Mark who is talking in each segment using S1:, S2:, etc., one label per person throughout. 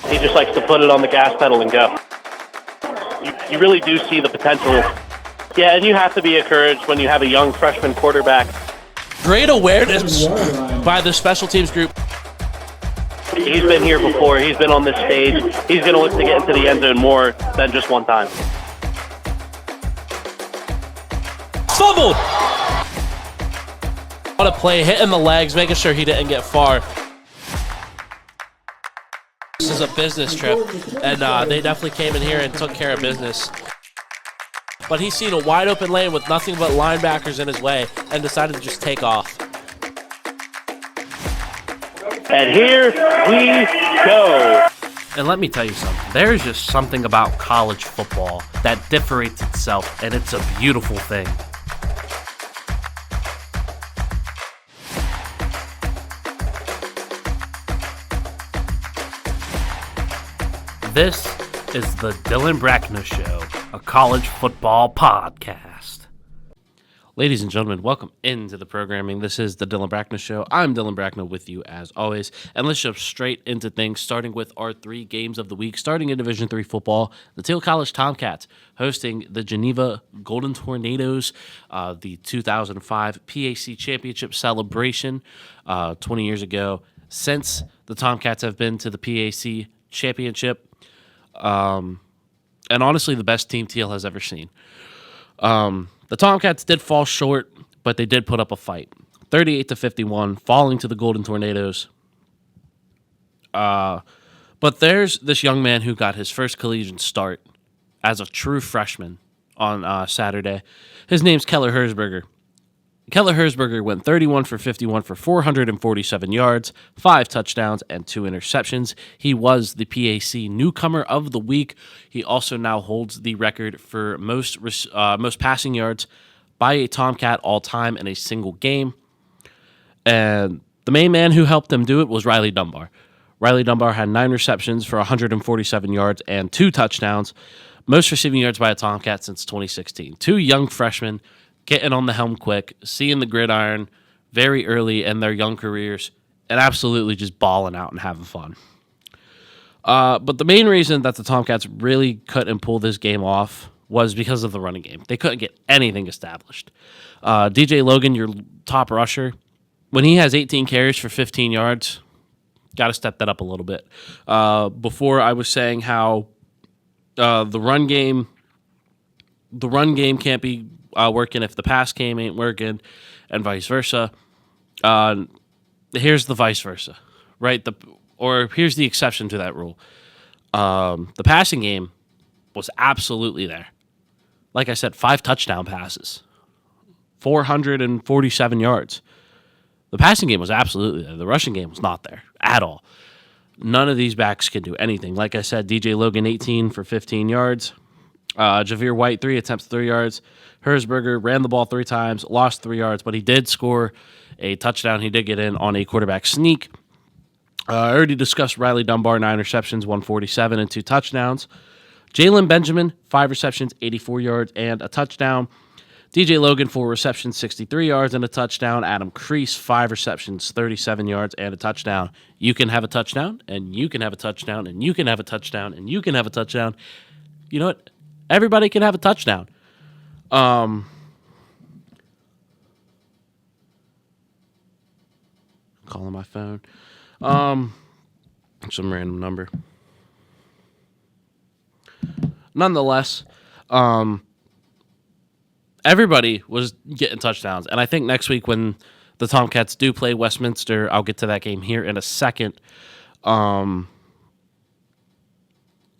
S1: He just likes to put it on the gas pedal and go. You really do see the potential. Yeah, and you have to be encouraged when you have a young freshman quarterback.
S2: Great awareness by the special teams group.
S1: He's been here before. He's been on this stage. He's going to look to get into the end zone more than just one time.
S2: Fumbled! What a play, hitting the legs, making sure he didn't get far. This is a business trip, and they definitely came in here and took care of business. But he's seen a wide open lane with nothing but linebackers in his way and decided to just take off.
S1: And here we go.
S3: And let me tell you something. There's just something about college football that differentiates itself, and it's a beautiful thing. This is the Dylan Brachna Show, a college football podcast.
S2: Ladies and gentlemen, welcome into the programming. This is the Dylan Brachna Show. I'm Dylan Brachna with you as always. And let's jump straight into things, starting with our 3 games of the week. Starting in Division III football, the Teal College Tomcats hosting the Geneva Golden Tornadoes, the 2005 PAC Championship celebration 20 years ago. Since the Tomcats have been to the PAC Championship, and honestly, the best team Teal has ever seen. The Tomcats did fall short, but they did put up a fight. 38-51, falling to the Golden Tornadoes. But there's this young man who got his first collegiate start as a true freshman on Saturday. His name's Keller Herzberger. Keller Herzberger went 31 for 51 for 447 yards, 5 touchdowns, and 2 interceptions. He was the PAC Newcomer of the Week. He also now holds the record for most passing yards by a Tomcat all-time in a single game. And the main man who helped him do it was Riley Dunbar. Riley Dunbar had 9 receptions for 147 yards and 2 touchdowns, most receiving yards by a Tomcat since 2016. 2 young freshmen getting on the helm quick, seeing the gridiron very early in their young careers, and absolutely just balling out and having fun. But the main reason that the Tomcats really couldn't pull this game off was because of the running game. They couldn't get anything established. DJ Logan, your top rusher, when he has 18 carries for 15 yards, got to step that up a little bit. Before I was saying how the run game can't be working if the pass game ain't working, and vice versa. Here's the vice versa, right? Here's the exception to that rule. The passing game was absolutely there. Like I said, 5 touchdown passes, 447 yards. The passing game was absolutely there. The rushing game was not there at all. None of these backs can do anything. Like I said, DJ Logan 18 for 15 yards. Javier White, 3 attempts, 3 yards. Herzberger ran the ball 3 times, lost 3 yards, but he did score a touchdown. He did get in on a quarterback sneak. I already discussed Riley Dunbar, 9 receptions, 147, and 2 touchdowns. Jalen Benjamin, 5 receptions, 84 yards, and a touchdown. DJ Logan, 4 receptions, 63 yards, and a touchdown. Adam Crease, 5 receptions, 37 yards, and a touchdown. You can have a touchdown, and you can have a touchdown, and you can have a touchdown, and you can have a touchdown. You know what? Everybody can have a touchdown. Calling my phone. Some random number. Nonetheless, everybody was getting touchdowns. And I think next week when the Tomcats do play Westminster, I'll get to that game here in a second.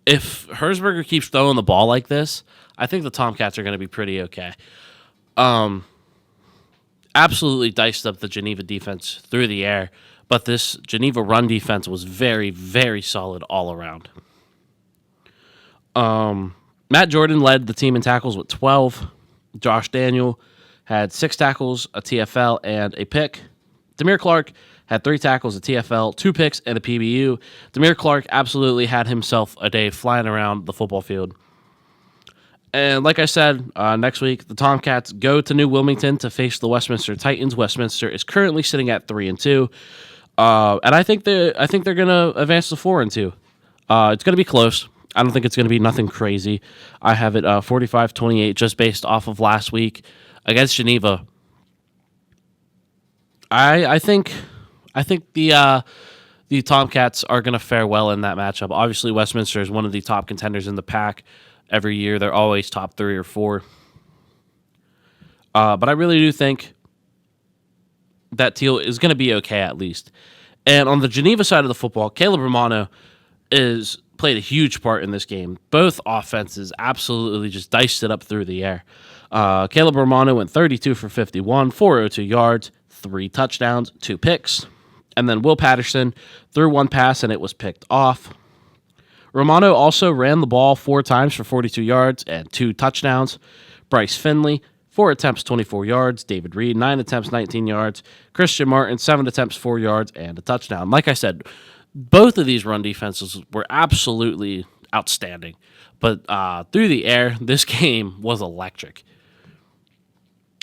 S2: If Herzberger keeps throwing the ball like this, I think the Tomcats are going to be pretty okay. Absolutely diced up the Geneva defense through the air, but this Geneva run defense was very, very solid all around. Matt Jordan led the team in tackles with 12. Josh Daniel had 6 tackles, a TFL, and a pick. Demir Clark had 3 tackles, a TFL, 2 picks, and a PBU. Demir Clark absolutely had himself a day flying around the football field. And like I said, next week, the Tomcats go to New Wilmington to face the Westminster Titans. Westminster is currently sitting at 3-2. And I think they're going to advance to 4-2. It's going to be close. I don't think it's going to be nothing crazy. I have it 45-28 just based off of last week against Geneva. I think the Tomcats are going to fare well in that matchup. Obviously, Westminster is one of the top contenders in the pack. Every year, they're always top 3 or 4. But I really do think that Teal is going to be okay at least. And on the Geneva side of the football, Caleb Romano played a huge part in this game. Both offenses absolutely just diced it up through the air. Caleb Romano went 32 for 51, 402 yards, 3 touchdowns, 2 picks. And then Will Patterson threw 1 pass and it was picked off. Romano also ran the ball 4 times for 42 yards and 2 touchdowns. Bryce Finley, 4 attempts, 24 yards. David Reed, 9 attempts, 19 yards. Christian Martin, 7 attempts, 4 yards, and a touchdown. Like I said, both of these run defenses were absolutely outstanding. But through the air, this game was electric.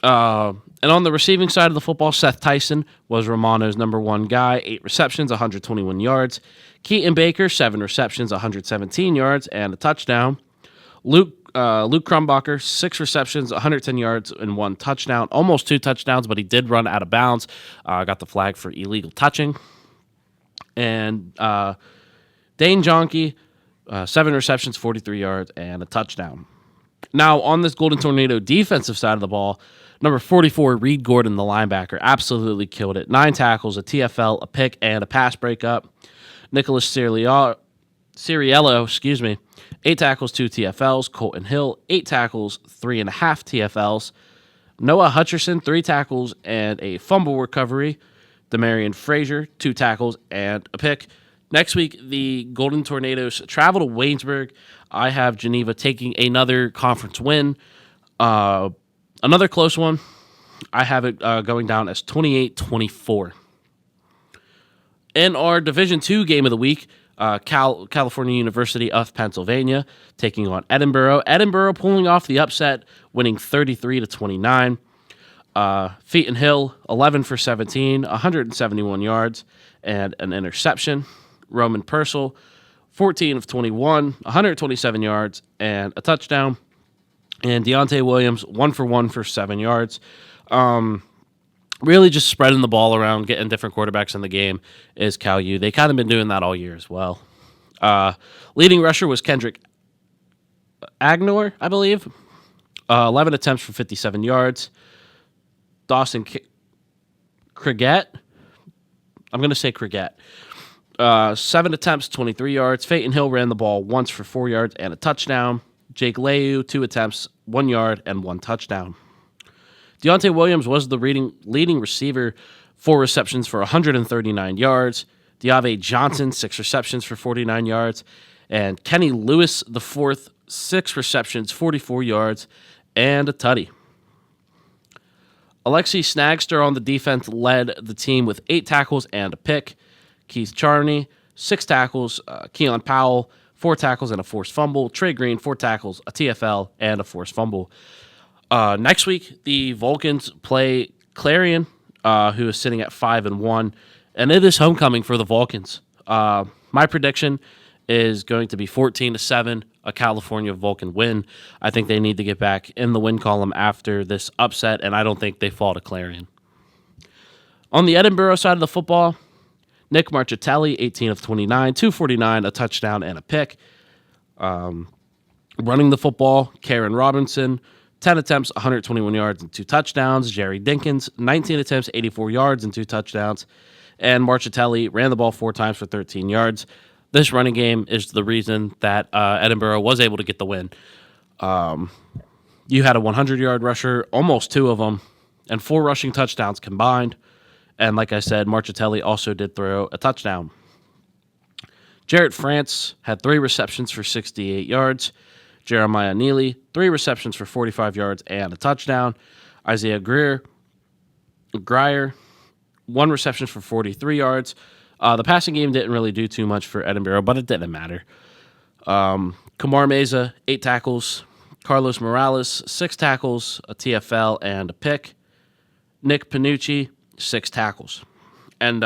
S2: And on the receiving side of the football, Seth Tyson was Romano's number 1 guy, 8 receptions, 121 yards. Keaton Baker, 7 receptions, 117 yards, and a touchdown. Luke Crumbacher, 6 receptions, 110 yards, and 1 touchdown. Almost 2 touchdowns, but he did run out of bounds. Got the flag for illegal touching. And Dane Jonke, 7 receptions, 43 yards, and a touchdown. Now, on this Golden Tornado defensive side of the ball, number 44, Reed Gordon, the linebacker, absolutely killed it. 9 tackles, a TFL, a pick, and a pass breakup. Nicholas Ciriello, 8 tackles, 2 TFLs. Colton Hill, 8 tackles, 3.5 TFLs. Noah Hutcherson, 3 tackles and a fumble recovery. Demarion Frazier, 2 tackles and a pick. Next week, the Golden Tornadoes travel to Waynesburg. I have Geneva taking another conference win. Another close one. I have it going down as 28-24. In our Division II game of the week, California University of Pennsylvania taking on Edinboro. Edinboro pulling off the upset, winning 33-29. Feet and Hill, 11 for 17, 171 yards, and an interception. Roman Purcell, 14 of 21, 127 yards, and a touchdown. And Deontay Williams, 1 for 1 for 7 yards. Really just spreading the ball around, getting different quarterbacks in the game is Cal U. They kind of been doing that all year as well. Leading rusher was Kendrick Agnor, I believe. 11 attempts for 57 yards. Dawson Criget. I'm going to say Criget. 7 attempts, 23 yards. Peyton Hill ran the ball once for 4 yards and a touchdown. Jake Leyu, 2 attempts, 1 yard, and 1 touchdown. Deontay Williams was the leading receiver, 4 receptions for 139 yards. Diave Johnson, 6 receptions for 49 yards. And Kenny Lewis, the 4th, 6 receptions, 44 yards, and a tutty. Alexi Snagster on the defense led the team with 8 tackles and a pick. Keith Charney, 6 tackles. Keelan Powell, 4 tackles and a forced fumble. Trey Green, 4 tackles, a TFL, and a forced fumble. Next week, the Vulcans play Clarion, who is sitting at 5-1, and it is homecoming for the Vulcans. My prediction is going to be 14-7, a California Vulcan win. I think they need to get back in the win column after this upset, and I don't think they fall to Clarion. On the Edinboro side of the football, Nick Marchitelli, 18 of 29, 249, a touchdown, and a pick. Running the football, Karen Robinson, 10 attempts, 121 yards, and 2 touchdowns. Jerry Dinkins, 19 attempts, 84 yards, and 2 touchdowns. And Marchitelli ran the ball 4 times for 13 yards. This running game is the reason that Edinboro was able to get the win. You had a 100-yard rusher, almost 2 of them, and 4 rushing touchdowns combined. And like I said, Marchitelli also did throw a touchdown. Jarrett France had 3 receptions for 68 yards. Jeremiah Neely, 3 receptions for 45 yards and a touchdown. Isaiah Greer, 1 reception for 43 yards. The passing game didn't really do too much for Edinboro, but it didn't matter. Kamar Meza, 8 tackles. Carlos Morales, 6 tackles, a TFL, and a pick. Nick Panucci, 6 tackles. And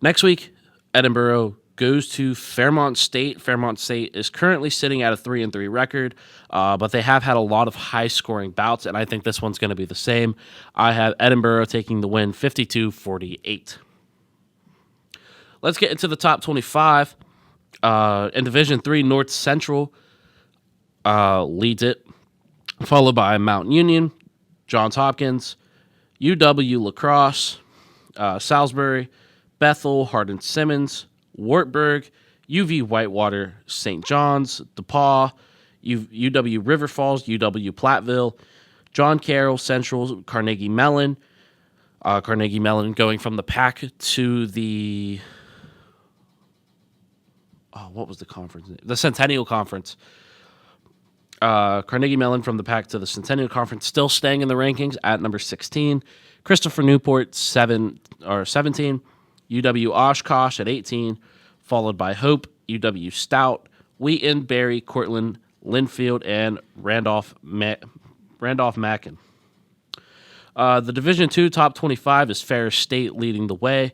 S2: next week, Edinboro goes to Fairmont State. Fairmont State is currently sitting at a 3-3 record, but they have had a lot of high-scoring bouts, and I think this one's going to be the same. I have Edinburgh taking the win 52-48. Let's get into the top 25. In Division III, North Central leads it, followed by Mount Union, Johns Hopkins, UW La Crosse, Salisbury, Bethel, Hardin-Simmons, Wartburg, UV Whitewater, St. John's, DePaul, UW River Falls, UW Platteville, John Carroll Central, Carnegie Mellon. Carnegie Mellon going from the PAC to the... what was the conference? The Centennial Conference. Carnegie Mellon from the PAC to the Centennial Conference, still staying in the rankings at number 16. Christopher Newport 17. UW Oshkosh at 18, followed by Hope, UW Stout, Wheaton, Berry, Cortland, Linfield, and Randolph-Macon. The Division II top 25 is Ferris State leading the way,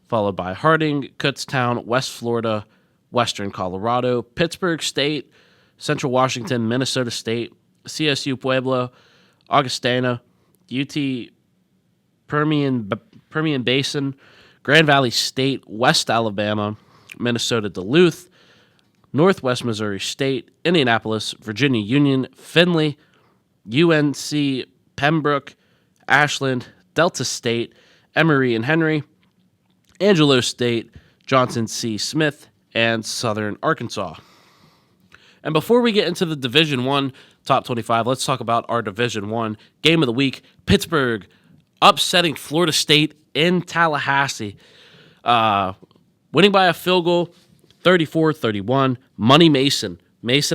S2: followed by Harding, Kutztown, West Florida, Western Colorado, Pittsburgh State, Central Washington, Minnesota State, CSU Pueblo, Augustana, UT Permian Basin, Grand Valley State, West Alabama, Minnesota Duluth, Northwest Missouri State, Indianapolis, Virginia Union, Findlay, UNC Pembroke, Ashland, Delta State, Emory and Henry, Angelo State, Johnson C. Smith, and Southern Arkansas. And before we get into the Division I top 25, let's talk about our Division I game of the week. Pittsburgh upsetting Florida State in Tallahassee, winning by a field goal, 34-31. Money Mason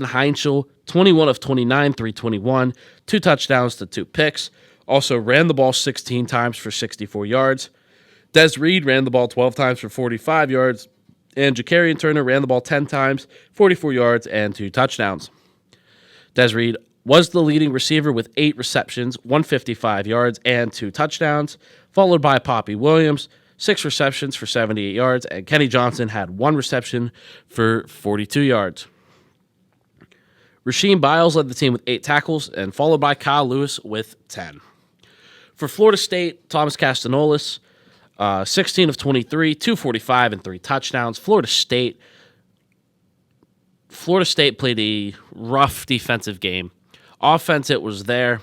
S2: Heinschel, 21 of 29, 321, 2 touchdowns to 2 picks. Also ran the ball 16 times for 64 yards. Des Reed ran the ball 12 times for 45 yards. And Jacarian Turner ran the ball 10 times, 44 yards, and 2 touchdowns. Des Reed was the leading receiver with 8 receptions, 155 yards, and 2 touchdowns, followed by Poppy Williams, 6 receptions for 78 yards, and Kenny Johnson had 1 reception for 42 yards. Rasheem Biles led the team with 8 tackles, and followed by Kyle Lewis with 10. For Florida State, Thomas Castanolis, 16 of 23, 245, and 3 touchdowns. Florida State played a rough defensive game. Offense, it was there.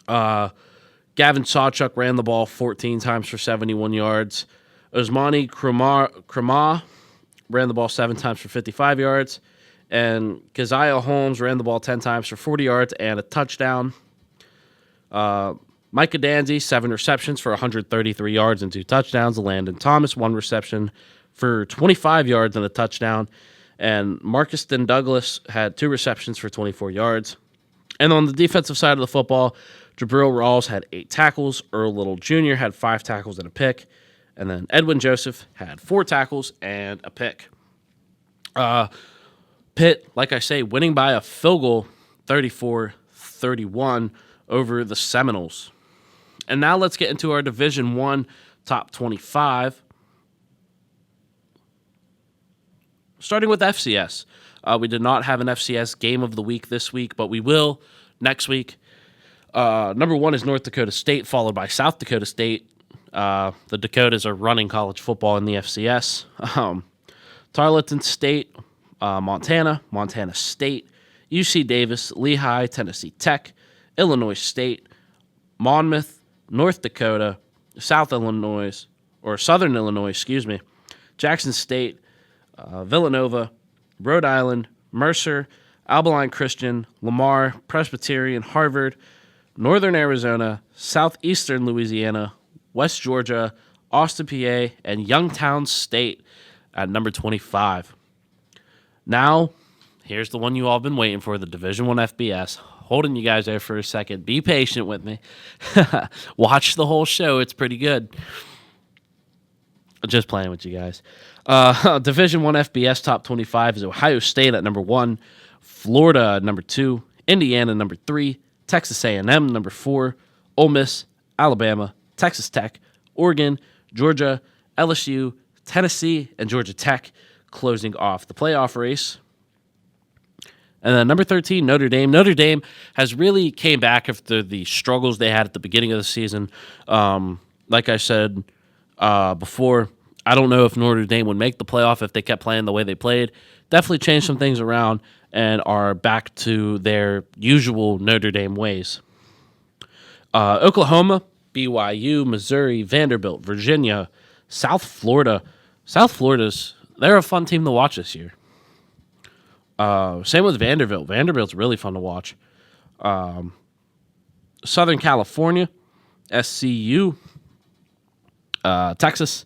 S2: Gavin Sawchuk ran the ball 14 times for 71 yards. Osmani Krama ran the ball 7 times for 55 yards. And Keziah Holmes ran the ball 10 times for 40 yards and a touchdown. Micah Danzy, 7 receptions for 133 yards and 2 touchdowns. Landon Thomas, 1 reception for 25 yards and a touchdown. And Marcus Douglas had 2 receptions for 24 yards. And on the defensive side of the football, Jabril Rawls had 8 tackles. Earl Little Jr. had 5 tackles and a pick. And then Edwin Joseph had 4 tackles and a pick. Pitt, like I say, winning by a field goal, 34-31 over the Seminoles. And now let's get into our Division I top 25. Starting with FCS. We did not have an FCS game of the week this week, but we will next week. Number 1 is North Dakota State, followed by South Dakota State. The Dakotas are running college football in the FCS. Tarleton State, Montana State, UC Davis, Lehigh, Tennessee Tech, Illinois State, Monmouth, North Dakota, Southern Illinois, Jackson State, Villanova, Rhode Island, Mercer, Abilene Christian, Lamar, Presbyterian, Harvard, Northern Arizona, Southeastern Louisiana, West Georgia, Austin, PA, and Youngstown State at number 25. Now, here's the one you all been waiting for, the Division I FBS. Holding you guys there for a second. Be patient with me. Watch the whole show. It's pretty good. Just playing with you guys. Division I FBS top 25 is Ohio State at number 1, Florida at number 2, Indiana number 3, Texas A&M number 4, Ole Miss, Alabama, Texas Tech, Oregon, Georgia, LSU, Tennessee and Georgia Tech closing off the playoff race. And then number 13, Notre Dame. Notre Dame has really came back after the struggles they had at the beginning of the season. Like I said before, I don't know if Notre Dame would make the playoff if they kept playing the way they played. Definitely changed some things around and are back to their usual Notre Dame ways. Oklahoma, BYU, Missouri, Vanderbilt, Virginia, South Florida. South Florida's, they're a fun team to watch this year. Same with Vanderbilt. Vanderbilt's really fun to watch. Southern California, SCU, Texas,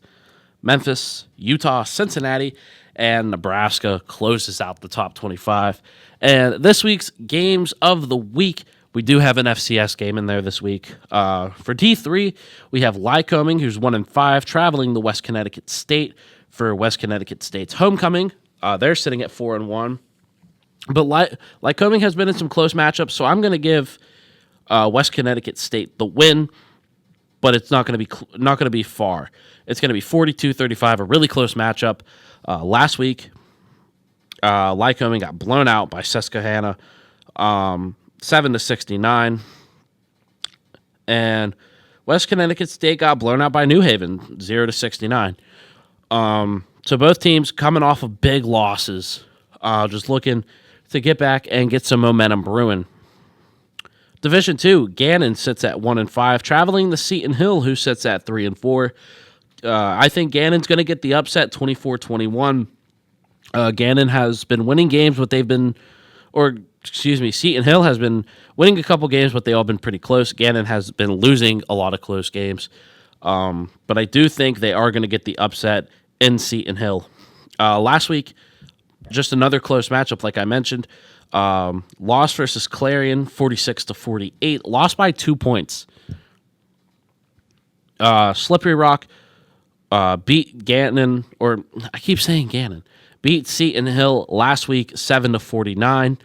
S2: Memphis, Utah, Cincinnati, and Nebraska closes out the top 25. And this week's games of the week, we do have an FCS game in there this week. For D3, we have Lycoming, who's 1-5, traveling to West Connecticut State for West Connecticut State's homecoming. They're sitting at 4-1. But Lycoming has been in some close matchups, so I'm going to give West Connecticut State the win, but it's not going to be far. It's going to be 42-35, a really close matchup. Last week, Lycoming got blown out by Susquehanna, 7-69, and West Connecticut State got blown out by New Haven, 0-69. So both teams coming off of big losses, just looking to get back and get some momentum brewing. Division 2, Gannon sits at 1-5, traveling to Seton Hill, who sits at 3-4. I think Gannon's going to get the upset, 24-21. Gannon has been winning games, but Seton Hill has been winning a couple games, but they all been pretty close. Gannon has been losing a lot of close games. But I do think they are going to get the upset in Seton Hill. Last week, just another close matchup, like I mentioned. Loss versus Clarion, 46-48. Lost by 2 points. Slippery Rock beat Gannon, or I keep saying Gannon, beat Seton Hill last week, 7-49.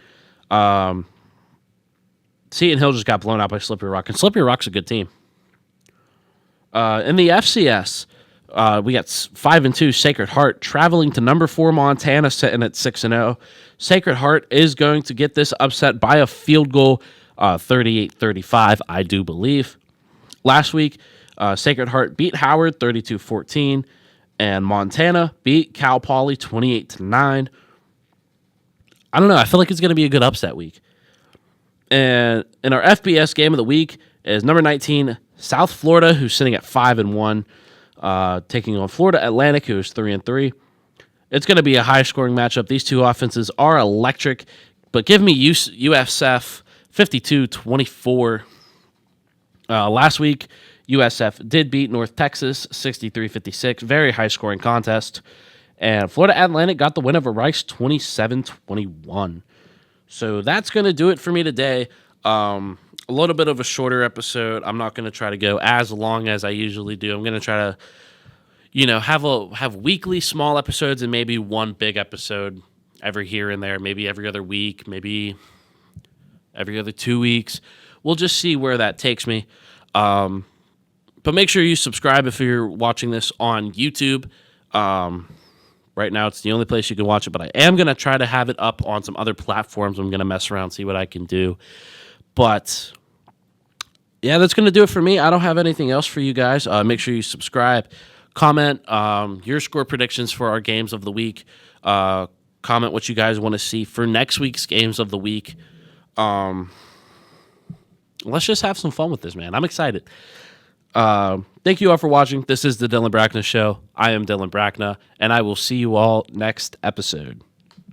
S2: Seton Hill just got blown out by Slippery Rock, and Slippery Rock's a good team. In the FCS, we got 5-2 Sacred Heart traveling to number 4 Montana, sitting at 6-0. Sacred Heart is going to get this upset by a field goal, 38-35, I do believe. Last week, Sacred Heart beat Howard 32-14, and Montana beat Cal Poly 28-9. I don't know. I feel like it's going to be a good upset week. And in our FBS game of the week is number 19 South Florida, who's sitting at 5-1. Taking on Florida Atlantic, who is 3-3. It's going to be a high-scoring matchup. These two offenses are electric, but give me USF 52-24. Last week, USF did beat North Texas 63-56. Very high-scoring contest. And Florida Atlantic got the win over Rice 27-21. So that's going to do it for me today. A little bit of a shorter episode. I'm not going to try to go as long as I usually do. I'm going to try to, have weekly small episodes and maybe one big episode every here and there, maybe every other week, maybe every other 2 weeks. We'll just see where that takes me. But make sure you subscribe if you're watching this on YouTube. Right now, it's the only place you can watch it, but I am going to try to have it up on some other platforms. I'm going to mess around, see what I can do. But yeah, that's going to do it for me. I don't have anything else for you guys. Make sure you subscribe, comment your score predictions for our games of the week. Comment what you guys want to see for next week's games of the week. Let's just have some fun with this, man. I'm excited. Thank you all for watching. This is the Dylan Brachna Show. I am Dylan Brachna, and I will see you all next episode.